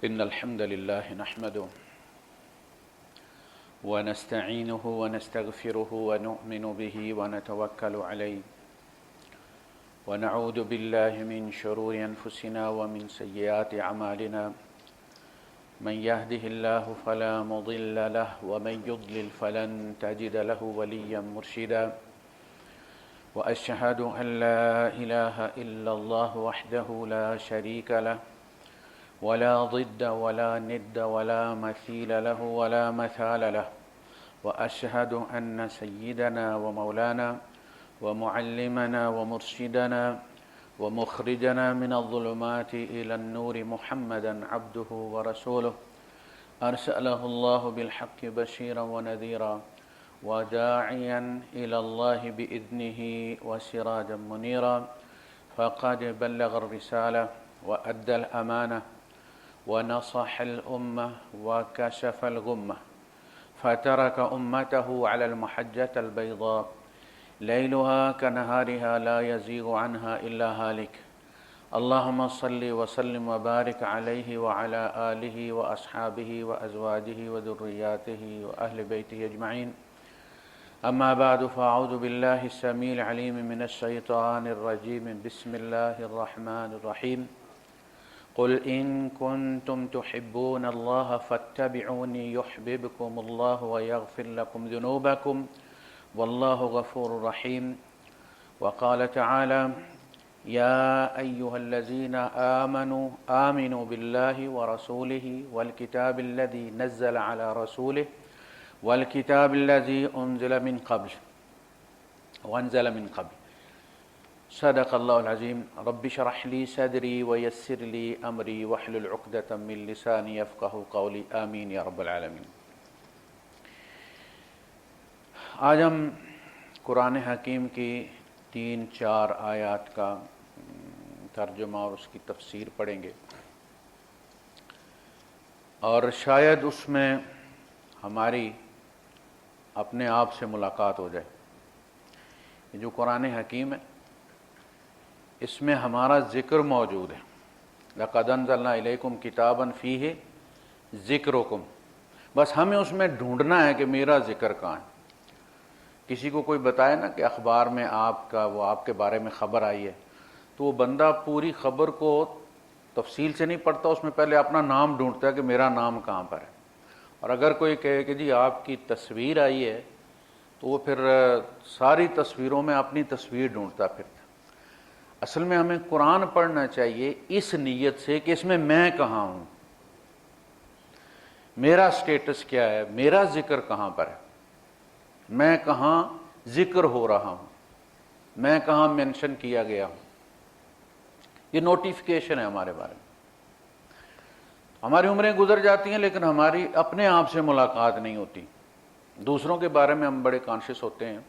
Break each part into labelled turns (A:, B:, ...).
A: إن الحمد لله نحمده ونستعينه ونستغفره ونؤمن به ونتوكل عليه ونعوذ بالله من شرور أنفسنا ومن سيئات أعمالنا من يهده الله فلا مضل له ومن يضلل فلن تجد له وليا مرشدا وأشهد أن لا إله إلا الله وحده لا شريك له ولا ضد ولا ند ولا مثيل له ولا مثال له وأشهد أن سيدنا ومولانا ومعلمنا ومرشدنا ومخرجنا من الظلمات إلى النور محمدا عبده ورسوله أرسله الله بالحق بشيرا ونذيرا وداعيا إلى الله بإذنه وسراجا منيرا فقد بلغ الرسالة وأدى الأمانة ونصح الأمة وكشف الغمة فترك أمته على المحجة البيضاء ليلها كنهارها لا يزيغ عنها إلا هالك اللهم صل وسلم وبارك عليه وعلى آله وأصحابه وأزواجه وذرياته وأهل بيته أجمعين أما بعد فأعوذ بالله السميع العليم من الشيطان الرجيم بسم الله الرحمن الرحيم قل إن كنتم تحبون الله فاتبعوني يحببكم الله ويغفر لكم ذنوبكم والله غفور رحيم وقال تعالى يا أيها الذين آمنوا بالله ورسوله والكتاب الذي نزل على رسوله والكتاب الذي أنزل من قبل صدق الله العظيم رب اشرح لي صدري ويسر لي أمري واحلل عقدة من لساني يفقهوا قولي آمين یا رب العالمین۔ آج ہم قرآن حکیم کی 3-4 آیات کا ترجمہ اور اس کی تفسیر پڑھیں گے، اور شاید اس میں ہماری اپنے آپ سے ملاقات ہو جائے۔ یہ جو قرآن حکیم ہے اس میں ہمارا ذکر موجود ہے، لَقَدْ أَنزَلْنَا إِلَيْكُمْ كِتَابًا فِيهِ ذِكْرُكُمْ، بس ہمیں اس میں ڈھونڈنا ہے کہ میرا ذکر کہاں ہے۔ کسی کو کوئی بتائے نا کہ اخبار میں آپ کے بارے میں خبر آئی ہے، تو وہ بندہ پوری خبر کو تفصیل سے نہیں پڑھتا، اس میں پہلے اپنا نام ڈھونڈتا ہے کہ میرا نام کہاں پر ہے۔ اور اگر کوئی کہے کہ جی آپ کی تصویر آئی ہے تو وہ پھر ساری تصویروں میں اپنی تصویر ڈھونڈتا پھرتا۔ اصل میں ہمیں قرآن پڑھنا چاہیے اس نیت سے کہ اس میں میں کہاں ہوں، میرا سٹیٹس کیا ہے، میرا ذکر کہاں پر ہے، میں کہاں ذکر ہو رہا ہوں، میں کہاں مینشن کیا گیا ہوں۔ یہ نوٹیفیکیشن ہے ہمارے بارے میں۔ ہماری عمریں گزر جاتی ہیں لیکن ہماری اپنے آپ سے ملاقات نہیں ہوتی۔ دوسروں کے بارے میں ہم بڑے کانشیس ہوتے ہیں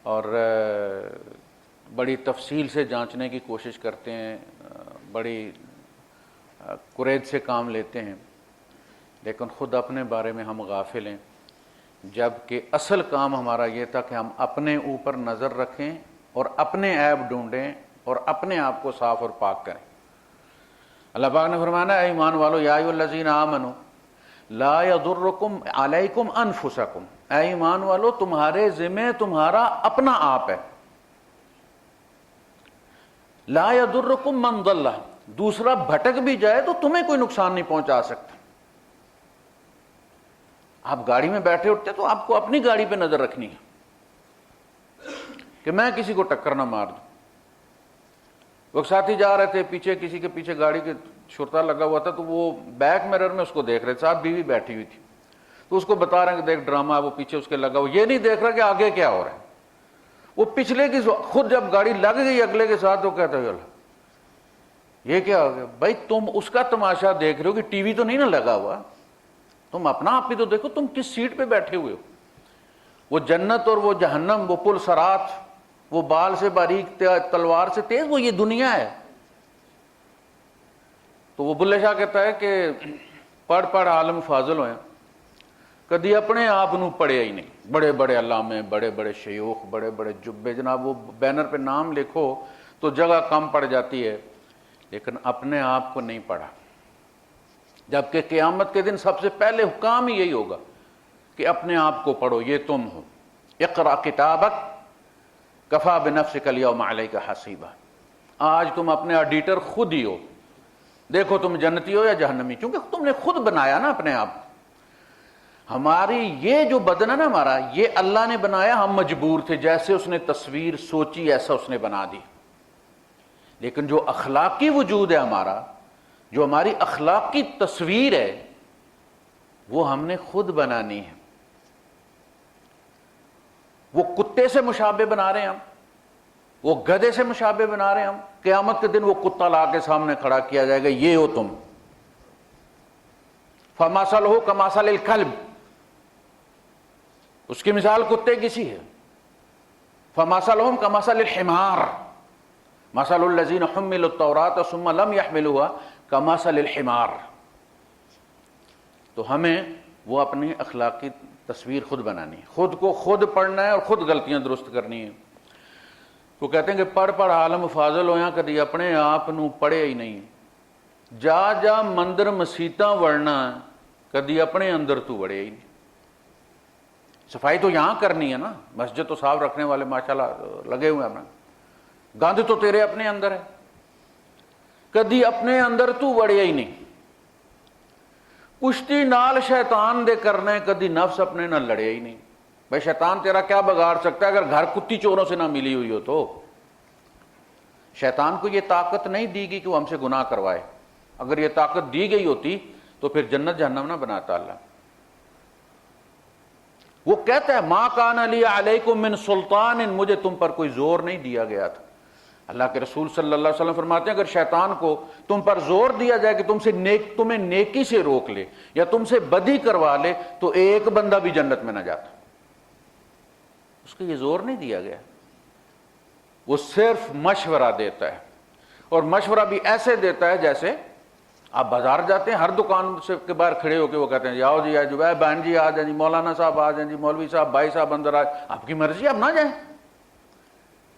A: اور بڑی تفصیل سے جانچنے کی کوشش کرتے ہیں، بڑی قرید سے کام لیتے ہیں، لیکن خود اپنے بارے میں ہم غافل ہیں، جبکہ اصل کام ہمارا یہ تھا کہ ہم اپنے اوپر نظر رکھیں اور اپنے عیب ڈھونڈیں اور اپنے آپ کو صاف اور پاک کریں۔ اللہ پاک نے فرمایا اے ایمان والو یا ایھا الذین آمنوا لا یضرکم علیکم انفسکم، اے ایمان والو تمہارے ذمہ تمہارا اپنا آپ ہے۔ لا یضرکم من ضل، دوسرا بھٹک بھی جائے تو تمہیں کوئی نقصان نہیں پہنچا سکتا۔ آپ گاڑی میں بیٹھے اٹھتے تو آپ کو اپنی گاڑی پہ نظر رکھنی ہے کہ میں کسی کو ٹکر نہ مار دوں۔ وہ ساتھی جا رہے تھے، پیچھے کسی کے پیچھے گاڑی کے شرطہ لگا ہوا تھا، تو وہ بیک مرر میں اس کو دیکھ رہے تھے، ساتھ بیوی بیٹھی ہوئی تھی، تو اس کو بتا رہے ہیں کہ دیکھ ڈرامہ ہے، وہ پیچھے اس کے لگا ہوا، یہ نہیں دیکھ رہا کہ آگے کیا ہو رہا ہے۔ وہ پچھلے کی خود جب گاڑی لگ گئی اگلے کے ساتھ تو کہتا ہے اللہ یہ کیا ہو گیا؟ بھائی تم اس کا تماشا دیکھ رہے ہو کہ ٹی وی تو نہیں نہ لگا ہوا، تم اپنا آپ بھی تو دیکھو، تم کس سیٹ پہ بیٹھے ہوئے ہو۔ وہ جنت اور وہ جہنم، وہ پل صراط، وہ بال سے باریک تلوار سے تیز، وہ یہ دنیا ہے۔ تو وہ بلے شاہ کہتا ہے کہ پڑھ پڑھ عالم فاضل ہوئے، کدی اپنے آپ نو پڑھیا ہی نہیں۔ بڑے بڑے علامے، بڑے بڑے شیوخ، بڑے بڑے جبے، جناب وہ بینر پہ نام لکھو تو جگہ کم پڑ جاتی ہے، لیکن اپنے آپ کو نہیں پڑھا۔ جبکہ قیامت کے دن سب سے پہلے کام ہی یہی ہوگا کہ اپنے آپ کو پڑھو، یہ تم ہو، اقرأ کتابک کفا بنفسک الیوم علیک حسیبا، آج تم اپنے آڈیٹر خود ہی ہو، دیکھو تم جنتی ہو یا جہنمی، کیونکہ تم نے خود بنایا نا اپنے آپ۔ ہماری یہ جو بدن ہے نا ہمارا، یہ اللہ نے بنایا، ہم مجبور تھے، جیسے اس نے تصویر سوچی ایسا اس نے بنا دی، لیکن جو اخلاقی وجود ہے ہمارا، جو ہماری اخلاقی تصویر ہے، وہ ہم نے خود بنانی ہے۔ وہ کتے سے مشابہ بنا رہے ہیں ہم، وہ گدھے سے مشابہ بنا رہے ہیں ہم، قیامت کے دن وہ کتا لا کے سامنے کھڑا کیا جائے گا، یہ ہو تم، فَمَثَلُهُ كَمَثَلِ الْكَلْبِ، اس کی مثال کتے کی سی ہے، فَمَثَلُهُمْ كَمَثَلِ الْحِمَارِ مَثَلُ الَّذِينَ حُمِّلُوا التَّوْرَاةَ ثُمَّ لَمْ يَحْمِلُوهَا كَمَثَلِ الْحِمَارِ۔ تو ہمیں وہ اپنی اخلاقی تصویر خود بنانی ہے، خود کو خود پڑھنا ہے اور خود غلطیاں درست کرنی ہیں۔ وہ کہتے ہیں کہ پڑھ پڑھ عالم فاضل ہویا، کدی اپنے آپ نو پڑھے ہی نہیں، جا جا مندر مسیتاں وڑنا، کدی اپنے اندر تو وڑے ہی نہیں۔ صفائی تو یہاں کرنی ہے نا، مسجد تو صاف رکھنے والے ماشاءاللہ لگے ہوئے ہیں، گند تو تیرے اپنے اندر ہے، کدی اپنے اندر تو وڑے ہی نہیں۔ کشتی نال شیطان دے کرنے، کدی نفس اپنے نہ لڑے ہی نہیں۔ بھائی شیطان تیرا کیا بگاڑ سکتا ہے اگر گھر کتی چوروں سے نہ ملی ہوئی ہو تو؟ شیطان کو یہ طاقت نہیں دی گئی کہ وہ ہم سے گناہ کروائے، اگر یہ طاقت دی گئی ہوتی تو پھر جنت جہنم نہ بناتا اللہ۔ وہ کہتا ہے ما کان لی علیکم من سلطان، مجھے تم پر کوئی زور نہیں دیا گیا تھا۔ اللہ کے رسول صلی اللہ علیہ وسلم فرماتے ہیں اگر شیطان کو تم پر زور دیا جائے کہ تمہیں نیکی سے روک لے یا تم سے بدی کروا لے تو ایک بندہ بھی جنت میں نہ جاتا، اس کو یہ زور نہیں دیا گیا، وہ صرف مشورہ دیتا ہے، اور مشورہ بھی ایسے دیتا ہے جیسے آپ بازار جاتے ہیں، ہر دکان سے کے باہر کھڑے ہو کے وہ کہتے ہیں آؤ جی آج بہن جی آ جائیں جی، مولانا صاحب آ جائیں جی، مولوی صاحب بھائی صاحب اندر آئے، آپ کی مرضی آپ نہ جائیں،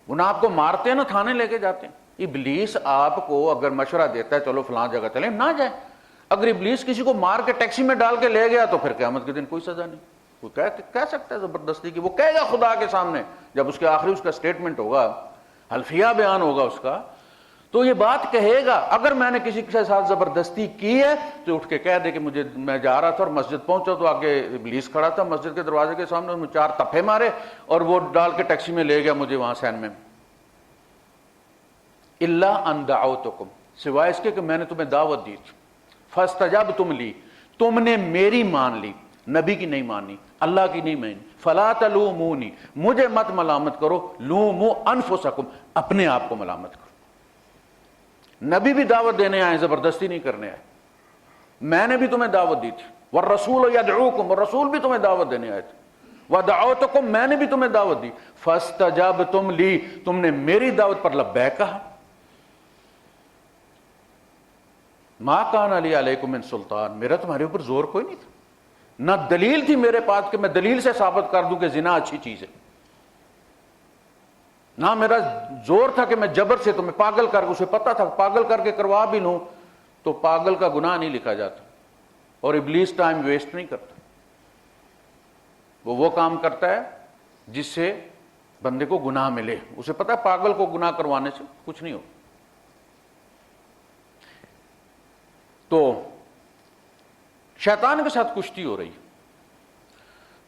A: وہ نہ آپ کو مارتے ہیں نہ تھانے لے کے جاتے ہیں۔ ابلیس آپ کو اگر مشورہ دیتا ہے چلو فلاں جگہ چلیں، نہ جائیں۔ اگر ابلیس کسی کو مار کے ٹیکسی میں ڈال کے لے گیا تو پھر قیامت کے دن کوئی سزا نہیں، وہ کہہ سکتا ہے زبردستی کی، وہ کہے گا خدا کے سامنے جب اس کے آخری اس کا سٹیٹمنٹ ہوگا، حلفیہ بیان ہوگا اس کا، تو یہ بات کہے گا اگر میں نے کسی کے ساتھ زبردستی کی ہے تو اٹھ کے کہہ دے کہ میں جا رہا تھا اور مسجد پہنچا تو آگے ابلیس کھڑا تھا مسجد کے دروازے کے سامنے، انہوں نے 4 تپے مارے اور وہ ڈال کے ٹیکسی میں لے گیا مجھے وہاں سین میں۔ الا ان دعوتکم، سوائے اس کے کہ میں نے تمہیں دعوت دی تھی، فاستجبتم لی، تم نے میری مان لی، نبی کی نہیں مانی، اللہ کی نہیں مانی، فلا تلومونی، مجھے مت ملامت کرو، لوموا انفسکم، اپنے آپ کو ملامت کرو۔ نبی بھی دعوت دینے آئے، زبردستی نہیں کرنے آئے، میں نے بھی تمہیں دعوت دی تھی، والرسول یدعوکم، اور رسول بھی تمہیں دعوت دینے آئے تھے، ودعوتکم، میں نے بھی تمہیں دعوت دی، فاستجبتم لی، تم نے میری دعوت پر لبیک کہا۔ ما کان علی علیکم من سلطان، میرا تمہارے اوپر زور کوئی نہیں تھا، نہ دلیل تھی میرے پاس کہ میں دلیل سے ثابت کر دوں کہ زنا اچھی چیز ہے، نہ میرا زور تھا کہ میں جبر سے تمہیں پاگل کر، اسے پتا تھا پاگل کر کے کروا بھی لوں تو پاگل کا گناہ نہیں لکھا جاتا، اور ابلیس ٹائم ویسٹ نہیں کرتا، وہ کام کرتا ہے جس سے بندے کو گناہ ملے، اسے پتا ہے پاگل کو گناہ کروانے سے کچھ نہیں ہو۔ تو شیطان کے ساتھ کشتی ہو رہی ہے،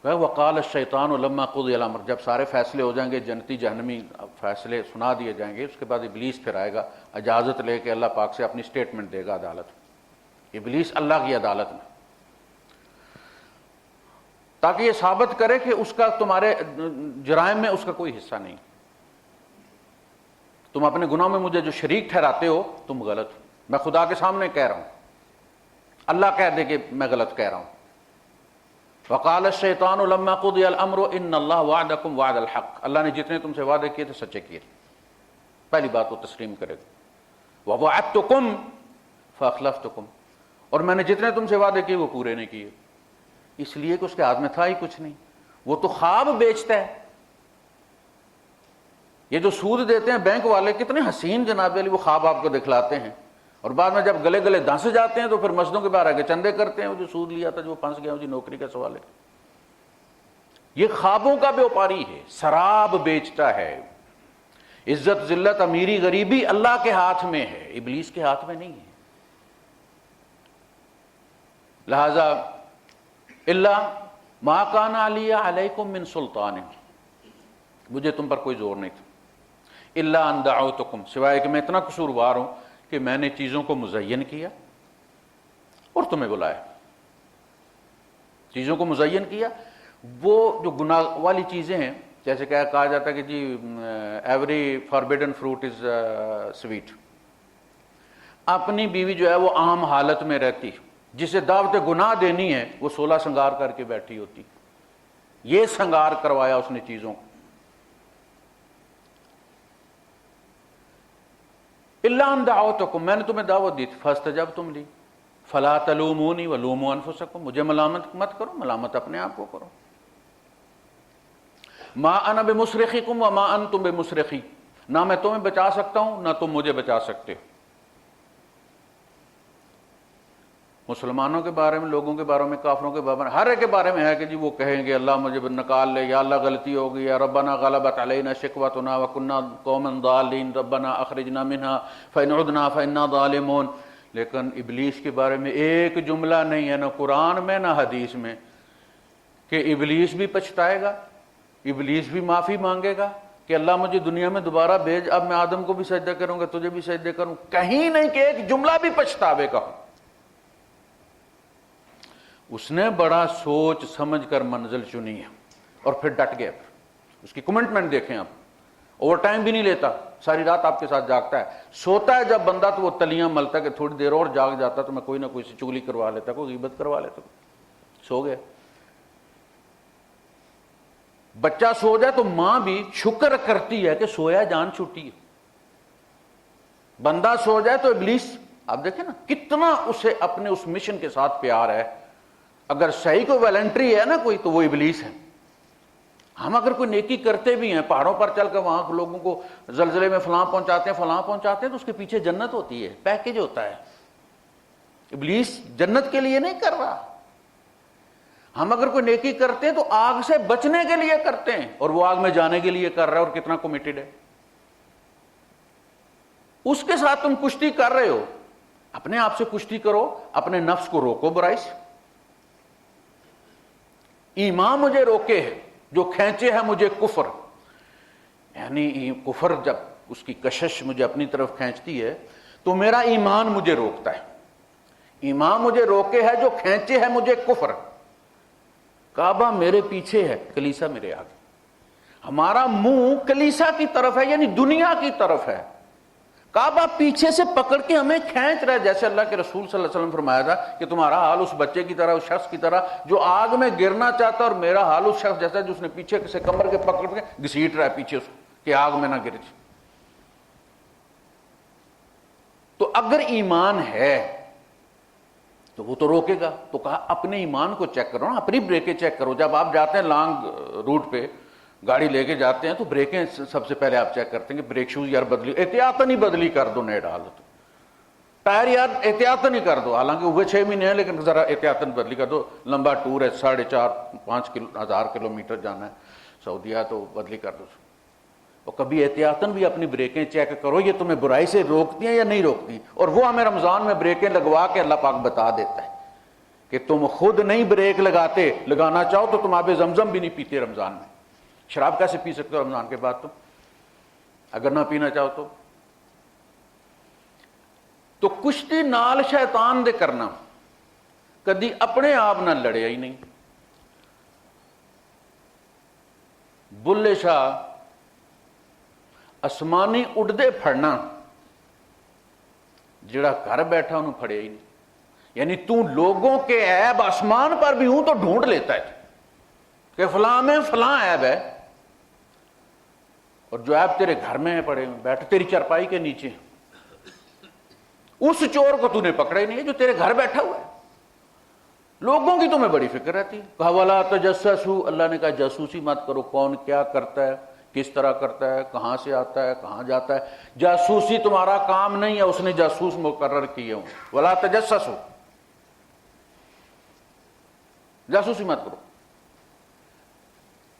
A: وقال الشیطان لما قضی الامر، جب سارے فیصلے ہو جائیں گے، جنتی جہنمی فیصلے سنا دیے جائیں گے، اس کے بعد ابلیس پھر آئے گا اجازت لے کے اللہ پاک سے اپنی سٹیٹمنٹ دے گا عدالت میں، ابلیس اللہ کی عدالت میں، تاکہ یہ ثابت کرے کہ اس کا تمہارے جرائم میں اس کا کوئی حصہ نہیں، تم اپنے گناہ میں مجھے جو شریک ٹھہراتے ہو تم غلط ہو، میں خدا کے سامنے کہہ رہا ہوں، اللہ کہہ دے کہ میں غلط کہہ رہا ہوں۔ وقال الشیطان لما قضی الامر ان اللہ وعدکم وعد الحق، اللہ نے جتنے تم سے وعدے کیے تھے سچے کیے، پہلی بات وہ تسلیم کرے گا، ووعدتکم فاخلفتکم، اور میں نے جتنے تم سے وعدے کیے وہ پورے نہیں کیے، اس لیے کہ اس کے ہاتھ میں تھا ہی کچھ نہیں، وہ تو خواب بیچتا ہے۔ یہ جو سود دیتے ہیں بینک والے کتنے حسین جناب علی، وہ خواب آپ کو دکھلاتے ہیں اور بعد میں جب گلے گلے دھنس جاتے ہیں تو پھر مسجدوں کے باہر آ کے چندے کرتے ہیں، وہ جو سود لیا تھا جو پھنس گیا، جی نوکری کا سوال ہے۔ یہ خوابوں کا بیوپاری ہے، شراب بیچتا ہے۔ عزت ذلت امیری غریبی اللہ کے ہاتھ میں ہے، ابلیس کے ہاتھ میں نہیں ہے۔ لہذا اللہ ما کان علی علیکم من سلطان، مجھے تم پر کوئی زور نہیں تھا، الا ان دعوتکم، سوائے کہ میں اتنا قصوروار ہوں کہ میں نے چیزوں کو مزین کیا اور تمہیں بلایا، چیزوں کو مزین کیا۔ وہ جو گناہ والی چیزیں ہیں، جیسے کہ کہا جاتا ہے کہ جی ایوری فاربیڈن فروٹ از سویٹ، اپنی بیوی جو ہے وہ عام حالت میں رہتی، جسے دعوت گناہ دینی ہے وہ 16 سنگار کر کے بیٹھی ہوتی، یہ سنگار کروایا اس نے چیزوں کو۔ الا ان دعوتکم، میں نے تمہیں دعوت دی تھی، فاستجبتم لی فلا تلومونی ولوموا انفسکم، مجھے ملامت مت کرو، ملامت اپنے آپ کو کرو۔ ما انا بمصرخکم وما انتم بمصرخی، نہ میں تمہیں بچا سکتا ہوں نہ تم مجھے بچا سکتے ہو۔ مسلمانوں کے بارے میں، لوگوں کے بارے میں، کافروں کے بارے میں، ہر ایک کے بارے میں ہے کہ جی وہ کہیں گے اللہ مجھے نکال لے، یا اللہ غلطی ہو گئی، یا ربنا غلبت علینا شقوتنا وکنا قوما ضالین ربنا اخرجنا منها فإن عدنا فإنا ظالمون۔ لیکن ابلیس کے بارے میں ایک جملہ نہیں ہے، نہ قرآن میں نہ حدیث میں، کہ ابلیس بھی پچھتائے گا، ابلیس بھی معافی مانگے گا کہ اللہ مجھے دنیا میں دوبارہ بھیج، اب میں آدم کو بھی سجدہ کروں گا، تجھے بھی سجدہ کروں، کہیں نہیں کہ ایک جملہ بھی پچھتاوے کا ہو۔ اس نے بڑا سوچ سمجھ کر منزل چنی ہے اور پھر ڈٹ گیا۔ اس کی کمٹمنٹ دیکھیں آپ، اوور ٹائم بھی نہیں لیتا، ساری رات آپ کے ساتھ جاگتا ہے، سوتا ہے جب بندہ تو وہ تلیاں ملتا ہے کہ تھوڑی دیر اور جاگ جاتا تو میں کوئی نہ کوئی سے چگلی کروا لیتا، کوئی غیبت کروا لیتا، سو گیا۔ بچہ سو جائے تو ماں بھی شکر کرتی ہے کہ سویا جان چھٹی ہے، بندہ سو جائے تو ابلیس، آپ دیکھیں نا کتنا اسے اپنے اس مشن کے ساتھ پیار ہے۔ اگر صحیح کوئی والنٹری ہے نا کوئی، تو وہ ابلیس ہے۔ ہم اگر کوئی نیکی کرتے بھی ہیں، پہاڑوں پر چل کر وہاں لوگوں کو زلزلے میں فلاں پہنچاتے ہیں، فلاں پہنچاتے ہیں، تو اس کے پیچھے جنت ہوتی ہے، پیکیج ہوتا ہے۔ ابلیس جنت کے لیے نہیں کر رہا۔ ہم اگر کوئی نیکی کرتے ہیں تو آگ سے بچنے کے لیے کرتے ہیں، اور وہ آگ میں جانے کے لیے کر رہا ہے، اور کتنا کمیٹڈ ہے۔ اس کے ساتھ تم کشتی کر رہے ہو، اپنے آپ سے کشتی کرو، اپنے نفس کو روکو برائی سے۔ ایمان مجھے روکے ہے، جو کھینچے ہے مجھے کفر، یعنی کفر جب اس کی کشش مجھے اپنی طرف کھینچتی ہے تو میرا ایمان مجھے روکتا ہے۔ ایمان مجھے روکے ہے، جو کھینچے ہے مجھے کفر۔ کعبہ میرے پیچھے ہے، کلیسا میرے آگے، ہمارا منہ کلیسا کی طرف ہے، یعنی دنیا کی طرف ہے۔ کعبہ پیچھے سے پکڑ کے ہمیں کھینچ رہا ہے، جیسے اللہ کے رسول صلی اللہ علیہ وسلم فرمایا تھا کہ تمہارا حال اس بچے کی طرح، اس شخص کی طرح جو آگ میں گرنا چاہتا ہے، اور میرا حال اس شخص جیسا جس نے پیچھے سے کمر کے پکڑ کے گھسیٹ رہا ہے پیچھے اس کو کہ آگ میں نہ گر جائے۔ تو اگر ایمان ہے تو وہ تو روکے گا۔ تو کہا اپنے ایمان کو چیک کرو نا، اپنی بریکیں چیک کرو۔ جب آپ جاتے ہیں لانگ روٹ پہ گاڑی لے کے جاتے ہیں تو بریکیں سب سے پہلے آپ چیک کرتے ہیں کہ بریک شوز یار بدلی، احتیاطاً ہی بدلی کر دو، نئے ڈال دو۔ ٹائر یار احتیاطاً ہی کر دو، حالانکہ وہ 6 مہینے ہیں لیکن ذرا احتیاطاً بدلی کر دو۔ لمبا ٹور ہے، 4.5-5 ہزار کلومیٹر جانا ہے سعودیہ، تو بدلی کر دو۔ اور کبھی احتیاطاً بھی اپنی بریکیں چیک کرو، یہ تمہیں برائی سے روکتی ہیں یا نہیں روکتی۔ اور وہ ہمیں رمضان میں بریکیں لگوا کے اللہ پاک بتا دیتا ہے کہ تم خود نہیں بریک لگاتے، لگانا چاہو تو تم آب زمزم بھی نہیں پیتے رمضان میں۔ شراب کیسے پی سکتے ہو رمضان کے بعد تم، اگر نہ پینا چاہو تو کشتی نال شیطان دے کرنا، کدی اپنے آپ نہ لڑیا ہی نہیں۔ بلے شاہ آسمانی اڑدے پھڑنا، جڑا گھر بیٹھا انہوں پھڑیا ہی نہیں۔ یعنی تو لوگوں کے عیب آسمان پر بھی ہوں تو ڈھونڈ لیتا ہے کہ فلاں میں فلاں عیب ہے، اور جو عیب تیرے گھر میں پڑے بیٹھ تیری چرپائی کے نیچے، اس چور کو تو نے پکڑا ہی نہیں ہے جو تیرے گھر بیٹھا ہوا ہے۔ لوگوں کی تمہیں بڑی فکر رہتی ہے۔ کہا وَلَا تَجَسَّسُوا، اللہ نے کہا جاسوسی مت کرو، کون کیا کرتا ہے، کس طرح کرتا ہے، کہاں سے آتا ہے، کہاں جاتا ہے. جاسوسی تمہارا کام نہیں ہے، اس نے جاسوس مقرر کیے ہوں. ولا تجسسوا، جاسوسی مت کرو.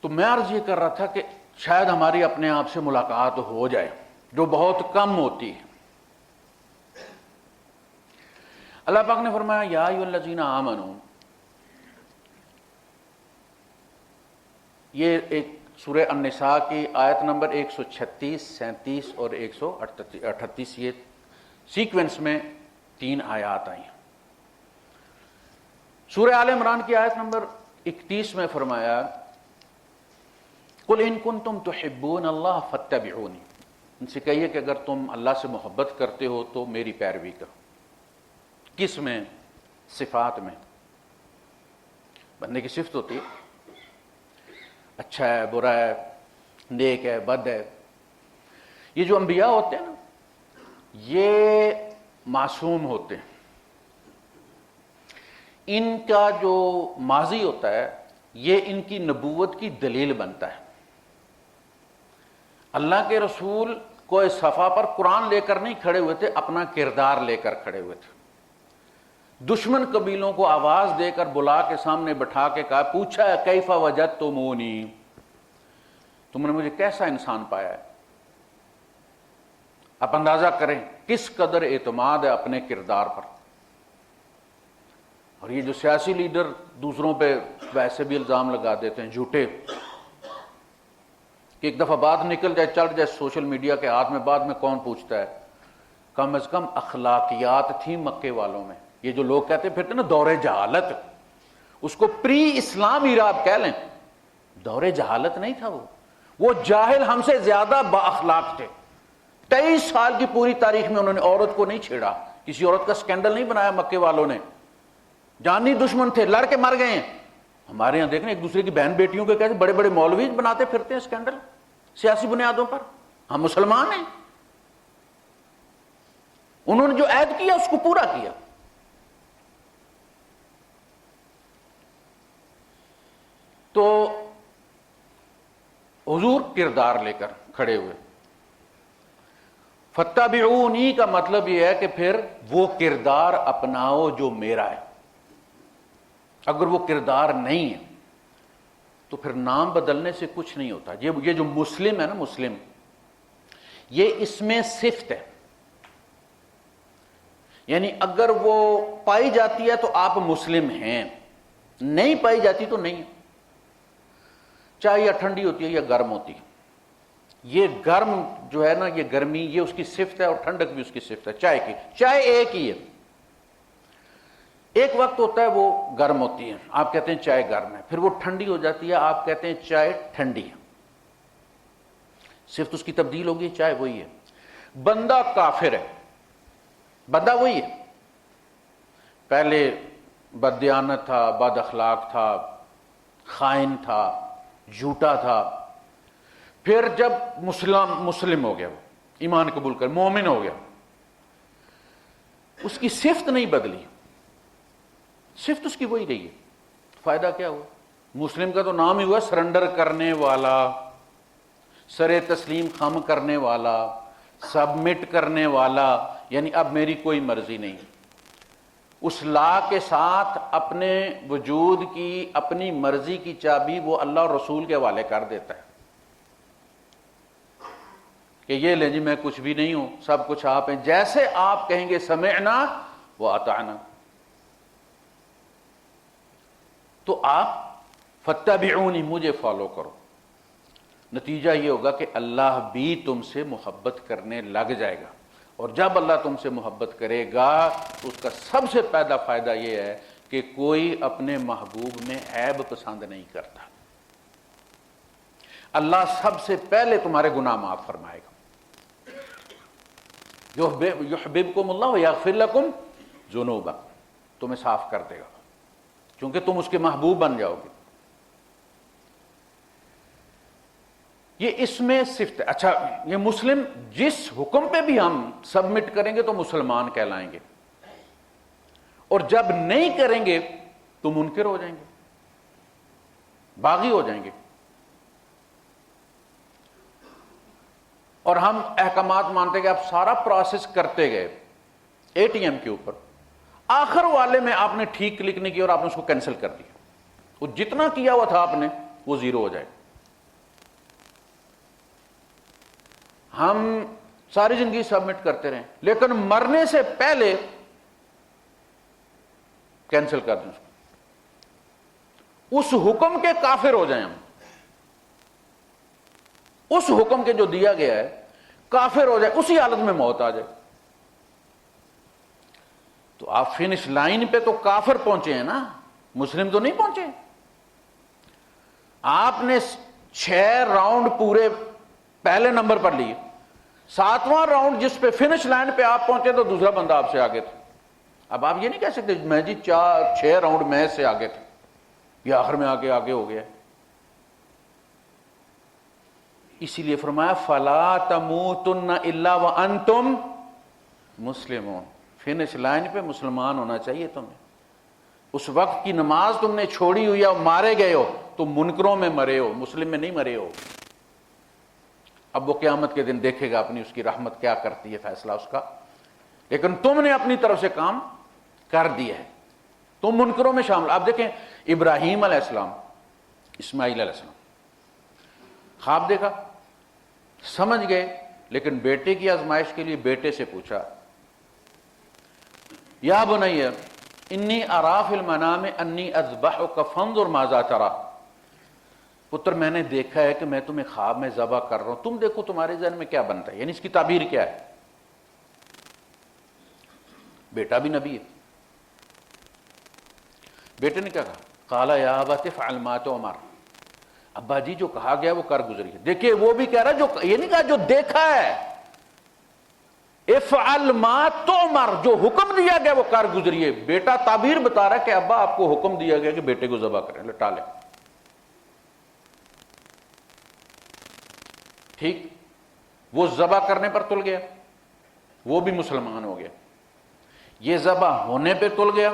A: تو میں عرض یہ کر رہا تھا کہ شاید ہماری اپنے آپ سے ملاقات ہو جائے، جو بہت کم ہوتی ہے. اللہ پاک نے فرمایا یا ایھا الذین آمنوا، یہ ایک سورہ النساء کی آیت نمبر 136، 37 اور 138، یہ سیکوینس میں 3 آیات آئی ہیں. سورہ آل عمران کی آیت نمبر 31 میں فرمایا قل ان کنتم تحبون اللہ فاتبعونی، ان سے کہیے کہ اگر تم اللہ سے محبت کرتے ہو تو میری پیروی کرو. کس میں؟ صفات میں. بندے کی صفت ہوتی ہے، اچھا ہے، برا ہے، نیک ہے، بد ہے. یہ جو انبیاء ہوتے ہیں نا، یہ معصوم ہوتے ہیں. ان کا جو ماضی ہوتا ہے یہ ان کی نبوت کی دلیل بنتا ہے. اللہ کے رسول کوئی صفحہ پر قرآن لے کر نہیں کھڑے ہوئے تھے، اپنا کردار لے کر کھڑے ہوئے تھے. دشمن قبیلوں کو آواز دے کر بلا کے سامنے بٹھا کے کہا، پوچھا ہے کیف وجدتمونی، تم نے مجھے کیسا انسان پایا ہے. آپ اندازہ کریں کس قدر اعتماد ہے اپنے کردار پر. اور یہ جو سیاسی لیڈر دوسروں پہ ویسے بھی الزام لگا دیتے ہیں جھوٹے، کہ ایک دفعہ بات نکل جائے، چڑھ جائے سوشل میڈیا کے ہاتھ میں، بعد میں کون پوچھتا ہے. کم از کم اخلاقیات تھیں مکے والوں میں. یہ جو لوگ کہتے پھرتے نا دور جہالت، اس کو پری اسلام ایرا آپ کہہ لیں، دور جہالت نہیں تھا. وہ جاہل ہم سے زیادہ با اخلاق تھے. 23 سال کی پوری تاریخ میں انہوں نے عورت کو نہیں چھیڑا، کسی عورت کا سکینڈل نہیں بنایا. مکے والوں نے جانی دشمن تھے، لڑ کے مر گئے ہیں. ہمارے یہاں دیکھیں ایک دوسرے کی بہن بیٹیوں کے کہتے بڑے بڑے مولوی بناتے پھرتے ہیں سکینڈل سیاسی بنیادوں پر. ہم مسلمان ہیں. انہوں نے جو عہد کیا اس کو پورا کیا. تو حضور کردار لے کر کھڑے ہوئے. فاتبعونی کا مطلب یہ ہے کہ پھر وہ کردار اپناؤ جو میرا ہے. اگر وہ کردار نہیں ہے تو پھر نام بدلنے سے کچھ نہیں ہوتا. یہ جو مسلم ہے نا، مسلم، یہ اس میں صفت ہے. یعنی اگر وہ پائی جاتی ہے تو آپ مسلم ہیں، نہیں پائی جاتی تو نہیں. چاہے یا ٹھنڈی ہوتی ہے یا گرم ہوتی ہے. یہ گرم جو ہے نا، یہ گرمی یہ اس کی صفت ہے، اور ٹھنڈک بھی اس کی صفت ہے. چائے کی چائے ایک ہی ہے. ایک وقت ہوتا ہے وہ گرم ہوتی ہے، آپ کہتے ہیں چائے گرم ہے. پھر وہ ٹھنڈی ہو جاتی ہے، آپ کہتے ہیں چائے ٹھنڈی ہے. صرف اس کی تبدیل ہوگی، چائے وہی ہے. بندہ کافر ہے، بندہ وہی ہے. پہلے بددیانت تھا، بد اخلاق تھا، خائن تھا، جھوٹا تھا. پھر جب مسلم ہو گیا، وہ ایمان قبول کر مومن ہو گیا، اس کی صفت نہیں بدلی، صفت اس کی وہی رہی ہے. فائدہ کیا ہوا؟ مسلم کا تو نام ہی ہوا سرنڈر کرنے والا، سر تسلیم خم کرنے والا، سبمٹ کرنے والا. یعنی اب میری کوئی مرضی نہیں. اس لا کے ساتھ اپنے وجود کی اپنی مرضی کی چابی وہ اللہ اور رسول کے حوالے کر دیتا ہے کہ یہ لیں جی میں کچھ بھی نہیں ہوں، سب کچھ آپ ہیں. جیسے آپ کہیں گے سمعنا و اطعنا، تو آپ فاتبعونی، مجھے فالو کرو. نتیجہ یہ ہوگا کہ اللہ بھی تم سے محبت کرنے لگ جائے گا. اور جب اللہ تم سے محبت کرے گا تو اس کا سب سے پہلا فائدہ یہ ہے کہ کوئی اپنے محبوب میں عیب پسند نہیں کرتا. اللہ سب سے پہلے تمہارے گناہ معاف فرمائے گا. یحببکم اللہ ویغفر لکم ذنوبکم، تمہیں صاف کر دے گا کیونکہ تم اس کے محبوب بن جاؤ گے. یہ اس میں صفت ہے. اچھا، یہ مسلم جس حکم پہ بھی ہم سبمٹ کریں گے تو مسلمان کہلائیں گے، اور جب نہیں کریں گے تو منکر ہو جائیں گے، باغی ہو جائیں گے. اور ہم احکامات مانتے کہ آپ سارا پروسیس کرتے گئے اے ٹی ایم کے اوپر، آخر والے میں آپ نے ٹھیک کلک نہیں کیا اور آپ نے اس کو کینسل کر دیا، وہ جتنا کیا ہوا تھا آپ نے وہ زیرو ہو جائے. ہم ساری زندگی سبمٹ کرتے رہیں لیکن مرنے سے پہلے کینسل کر دیں اس حکم کے کافر ہو جائیں ہم، اس حکم کے جو دیا گیا ہے کافر ہو جائے، اسی حالت میں موت آ جائے. تو آپ فنش لائن پہ تو کافر پہنچے ہیں نا، مسلم تو نہیں پہنچے. آپ نے 6 راؤنڈ پورے پہلے نمبر پر لیے، 7واں راؤنڈ جس پہ فنش لائن پہ آپ پہنچے تو دوسرا بندہ آپ سے آگے تھا. اب آپ یہ نہیں کہہ سکتے میں جی 6 راؤنڈ میں سے آگے تھا، یہ آخر میں آگے ہو گیا. اسی لیے فرمایا فلا تموتن الا وانتم مسلمون، فنش لائن پہ مسلمان ہونا چاہیے تمہیں. اس وقت کی نماز تم نے چھوڑی ہوئی ہے اور مارے گئے ہو تو منکروں میں مرے ہو، مسلم میں نہیں مرے ہو. اب وہ قیامت کے دن دیکھے گا اپنی اس کی رحمت کیا کرتی ہے، فیصلہ اس کا، لیکن تم نے اپنی طرف سے کام کر دیا ہے، تم منکروں میں شامل. آپ دیکھیں ابراہیم علیہ السلام، اسماعیل علیہ السلام، خواب دیکھا، سمجھ گئے، لیکن بیٹے کی آزمائش کے لیے بیٹے سے پوچھا یا بنی انی ارا فی المنام انی اذبحک فانظر ماذا تری، پتر میں نے دیکھا ہے کہ میں تمہیں خواب میں ذبح کر رہا ہوں، تم دیکھو تمہارے ذہن میں کیا بنتا ہے. یعنی اس کی تعبیر کیا ہے؟ بیٹا بھی نبی ہے. بیٹے نے کیا کہا؟ قال یا ابت افعل ما تؤمر، ابا جی جو کہا گیا وہ کر گزریے. دیکھیے وہ بھی کہہ رہا جو یہ نہیں کہا جو دیکھا ہے، افعل ما تؤمر، جو حکم دیا گیا وہ کر گزریے. بیٹا تعبیر بتا رہا ہے کہ ابا آپ کو حکم دیا گیا کہ بیٹے کو ذبح کریں، لٹا لیں. ٹھیک، وہ ذبح کرنے پر تل گیا، وہ بھی مسلمان ہو گیا. یہ ذبح ہونے پہ تل گیا،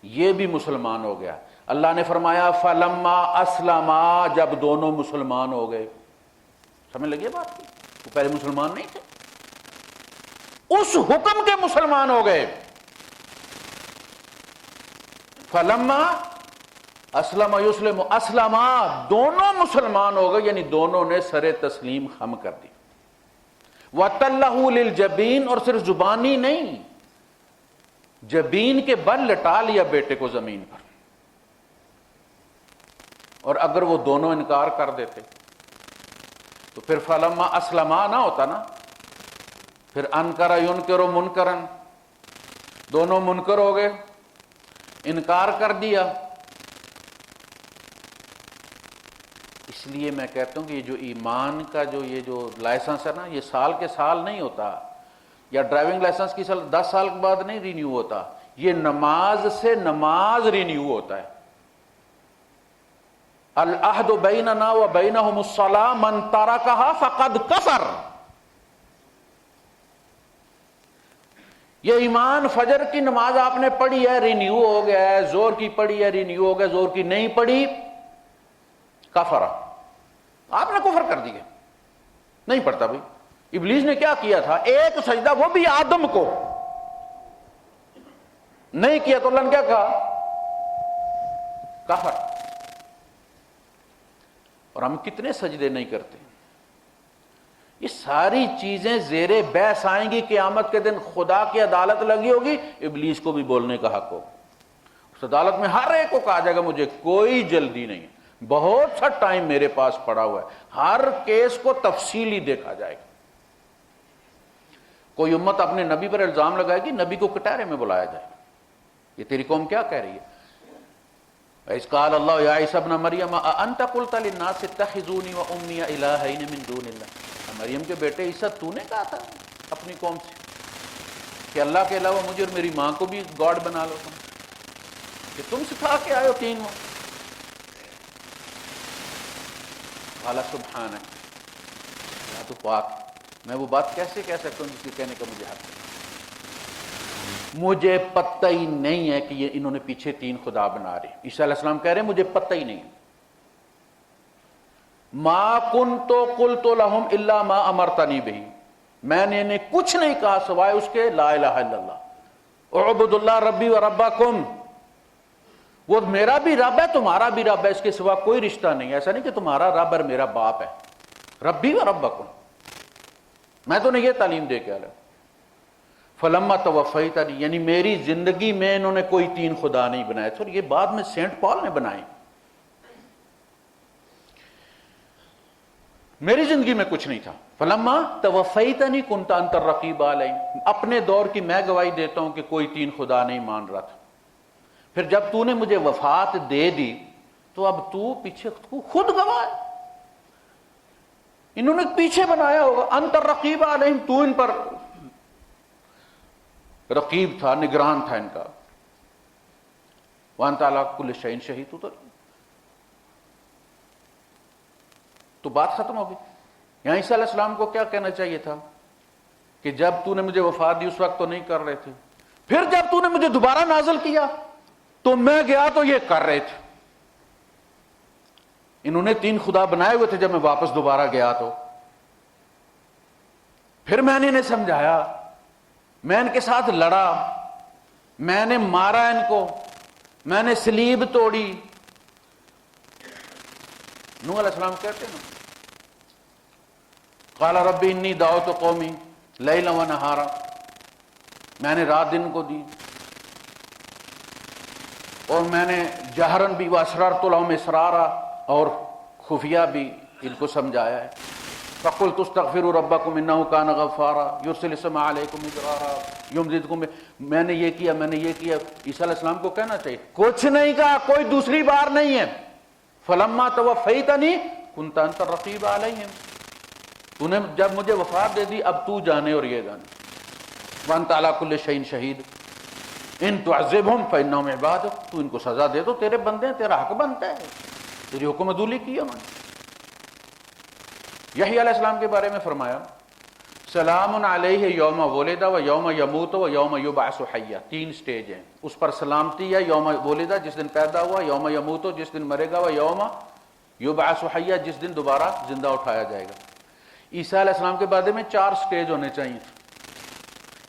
A: یہ بھی مسلمان ہو گیا. اللہ نے فرمایا فلما اسلما، جب دونوں مسلمان ہو گئے. سمجھ لگی بات کی؟ وہ پہلے مسلمان نہیں تھے، اس حکم کے مسلمان ہو گئے. فلما اسلم یسلم اسلما، دونوں مسلمان ہو گئے، یعنی دونوں نے سر تسلیم خم کر دی. وَتَلَّهُ لِلْجَبِينِ، اور صرف زبانی نہیں، جبین کے بل لٹا لیا بیٹے کو زمین پر. اور اگر وہ دونوں انکار کر دیتے تو پھر فلما اسلما نہ ہوتا نا، پھر انکر ینکر منکرن، دونوں منکر ہو گئے، انکار کر دیا. اس لیے میں کہتا ہوں کہ یہ جو ایمان کا یہ جو لائسنس ہے نا، یہ سال کے سال نہیں ہوتا، یا ڈرائیونگ لائسنس کی 10 سال کے بعد نہیں رینیو ہوتا، یہ نماز سے نماز رینیو ہوتا ہے. العہد بیننا و بینہم الصلاۃ من ترکھا فقد کفر. یہ ایمان، فجر کی نماز آپ نے پڑھی ہے رینیو ہو گیا ہے، زور کی پڑھی ہے رینیو ہو گیا، زور کی نہیں پڑھی کفر، آپ نے کفر کر دیا. نہیں پڑھتا بھائی. ابلیس نے کیا کیا تھا؟ ایک سجدہ، وہ بھی آدم کو نہیں کیا تو اللہ نے کیا کہا؟ کفر. اور ہم کتنے سجدے نہیں کرتے. یہ ساری چیزیں زیر بحث آئیں گی قیامت کے دن. خدا کی عدالت لگی ہوگی، ابلیس کو بھی بولنے کا حق ہوگا. اس عدالت میں ہر ایک کو کہا جائے گا مجھے کوئی جلدی نہیں، بہت سا ٹائم میرے پاس پڑا ہوا ہے. ہر کیس کو تفصیلی دیکھا جائے گا. کوئی امت اپنے نبی پر الزام لگائے گی، نبی کو کٹہرے میں بلایا جائے گا، یہ تیری قوم کیا کہہ رہی ہے. اذ قال اللہ یا عیسی ابن مریم اانت قلت للناس اتخذونی وامي الہین من دون اللہ. مریم کے بیٹے عیسیٰ تو نے کہا تھا اپنی قوم سے کہ اللہ کے علاوہ مجھے اور میری ماں کو بھی گاڈ بنا لو، کہ تم سکھا کے آئے ہو تین. قال سبحانک، یا تو پاک، میں وہ بات کیسے کہہ سکتا ہوں جس کے کہنے کا مجھے حق ہے. مجھے پتہ ہی نہیں ہے کہ یہ انہوں نے پیچھے 3 خدا بنا رہے. عیسیٰ علیہ السلام کہہ رہے ہیں مجھے پتہ ہی نہیں. ما کنت قلت لهم الا ما امرتنی بہ، میں نے انہیں کچھ نہیں کہا سوائے اس کے لا الہ الا اللہ، اعبد اللہ ربی و ربکم، وہ میرا بھی رب ہے تمہارا بھی رب ہے، اس کے سوا کوئی رشتہ نہیں۔ ایسا نہیں کہ تمہارا رب اور میرا باپ ہے، ربی و ربکم، میں تو نہیں یہ تعلیم دے کے آیا۔ فلما توفیتنی، یعنی میری زندگی میں انہوں نے کوئی تین خدا نہیں بنائے تھے، اور یہ بعد میں سینٹ پال نے بنائے، میری زندگی میں کچھ نہیں تھا۔ فلما توفیتنی کنت انت الرقیب علیہم، اپنے دور کی میں گواہی دیتا ہوں کہ کوئی تین خدا نہیں مان رہا تھا، پھر جب تو نے مجھے وفات دے دی تو اب تو پیچھے خود گواہ ہے، انہوں نے پیچھے بنایا ہوگا، انت الرقیب علیہم، تو ان پر رقیب تھا، نگران تھا ان کا، وانت علی کل شیء شہید، تو بات ختم ہوگی۔ یہاں عیسیٰ علیہ السلام کو کیا کہنا چاہیے تھا کہ جب تو نے مجھے وفات دی اس وقت تو نہیں کر رہے تھے، پھر جب تو نے مجھے دوبارہ نازل کیا تو میں گیا تو یہ کر رہے تھے۔ انہوں نے تین خدا بنائے ہوئے تھے، جب میں واپس دوبارہ گیا تو پھر میں نے انہیں سمجھایا، میں ان کے ساتھ لڑا، میں نے مارا ان کو، میں نے صلیب توڑی۔ نوح علیہ السلام کہتے ہیں قال رب انی دعوت قومی لیلا و نہارا، میں نے رات دن کو دی، اور میں نے جہرن بھی واسررت لہم اسرارا، اور خفیہ بھی ان کو سمجھایا ہے۔ فقلت استغفروا ربکم انہ کان غفارا یرسل السماء علیکم مدرارا یمددکم، میں نے یہ کیا، میں نے یہ کیا۔ عیسیٰ علیہ السلام کو کہنا چاہیے کچھ نہیں کہا، کوئی دوسری بار نہیں ہے۔ فلما توفیتنی کنت انت الرقیب علیہم، تو نے جب مجھے وفات دے دی اب تو جانے اور یہ جانے۔ وانت علی کل شیء شہید ان تعذبہم فانہم عبادک، تو ان کو سزا دے دو، تیرے بندے ہیں، تیرا حق بنتا ہے، تیری حکم عدولی کی انہوں نے۔ یحییٰ علیہ السلام کے بارے میں فرمایا سلام علیہ یوم ولد و یوم یموت و یوم یبعث حیا، تین سٹیج ہیں، اس پر سلامتی ہے یوم ولد جس دن پیدا ہوا، یوم یموت جس دن مرے گا، و یوم یبعث حیا جس دن دوبارہ زندہ اٹھایا جائے گا۔ عیسیٰ علیہ السلام کے بارے میں چار سٹیج ہونے چاہیے۔